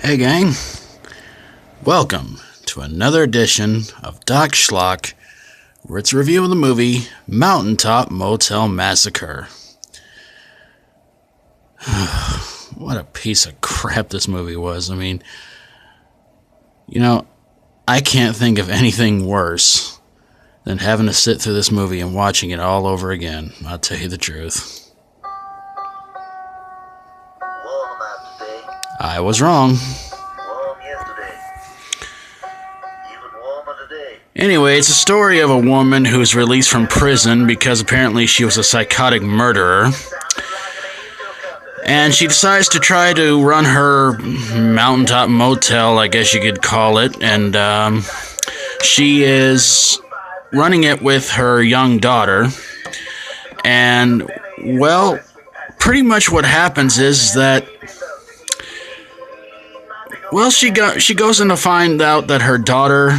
Hey gang, welcome to another edition of Doc Schlock, where it's a review of the movie Mountaintop Motel Massacre. What a piece of crap this movie was. I mean, I can't think of anything worse than having to sit through this movie and watching it all over again. I'll tell you the truth. I was wrong. Anyway, it's a story of a woman who's released from prison because apparently she was a psychotic murderer. And she decides to try to run her mountaintop motel, I guess you could call it. And she is running it with her young daughter. And, well, pretty much what happens is that, well, she goes in to find out that her daughter...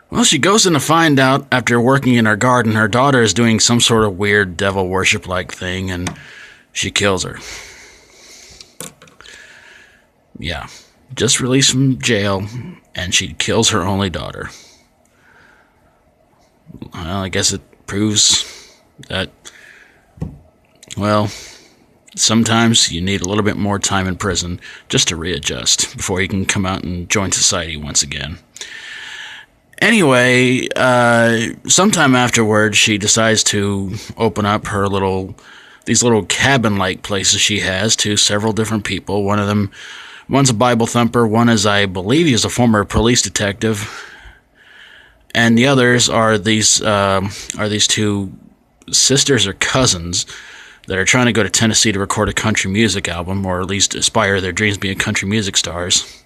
Well, she goes in to find out after working in her garden, her daughter is doing some sort of weird devil worship-like thing, and she kills her. Yeah, just released from jail, and she kills her only daughter. Well, I guess it proves that, well, sometimes you need a little bit more time in prison just to readjust before you can come out and join society once again. Anyway, sometime afterwards, she decides to open up her these little cabin-like places she has to several different people. One's a Bible thumper, one is, I believe, he's a former police detective, and the others are these two sisters or cousins that are trying to go to Tennessee to record a country music album, or at least aspire their dreams being country music stars.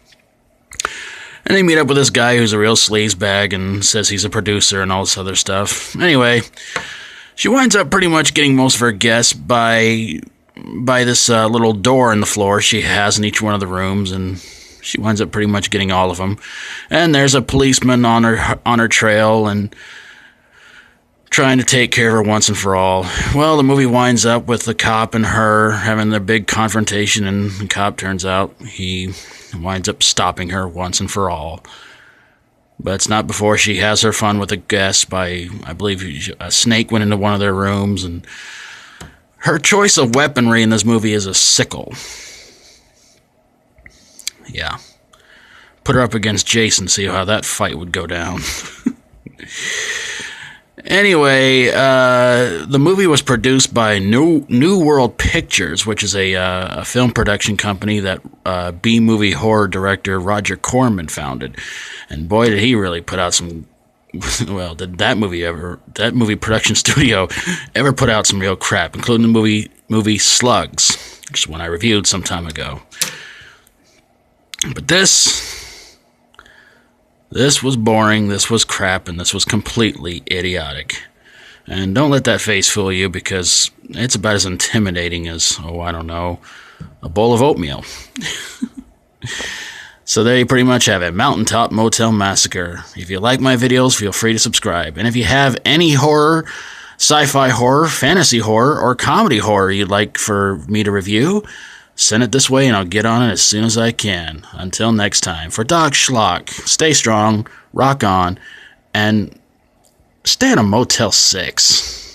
And they meet up with this guy who's a real sleazebag and says he's a producer and all this other stuff. Anyway, she winds up pretty much getting most of her guests by this little door in the floor she has in each one of the rooms, and she winds up pretty much getting all of them. And there's a policeman on her trail and trying to take care of her once and for all. Well, the movie winds up with the cop and her having their big confrontation, and the cop turns out he winds up stopping her once and for all. But it's not before she has her fun with the guests by, I believe, a snake went into one of their rooms, and her choice of weaponry in this movie is a sickle. Yeah. Put her up against Jason, see how that fight would go down. Anyway, the movie was produced by New World Pictures, which is a film production company that B-movie horror director Roger Corman founded. And boy, did he really put out some... Well, did that movie production studio ever put out some real crap, including the movie Slugs, which is one I reviewed some time ago. But this was boring, this was crap, and this was completely idiotic. And don't let that face fool you, because it's about as intimidating as, I don't know, a bowl of oatmeal. So there you pretty much have it, Mountaintop Motel Massacre. If you like my videos, feel free to subscribe. And if you have any horror, sci-fi horror, fantasy horror, or comedy horror you'd like for me to review, send it this way and I'll get on it as soon as I can. Until next time, for Doc Schlock, stay strong, rock on, and stay in a Motel 6.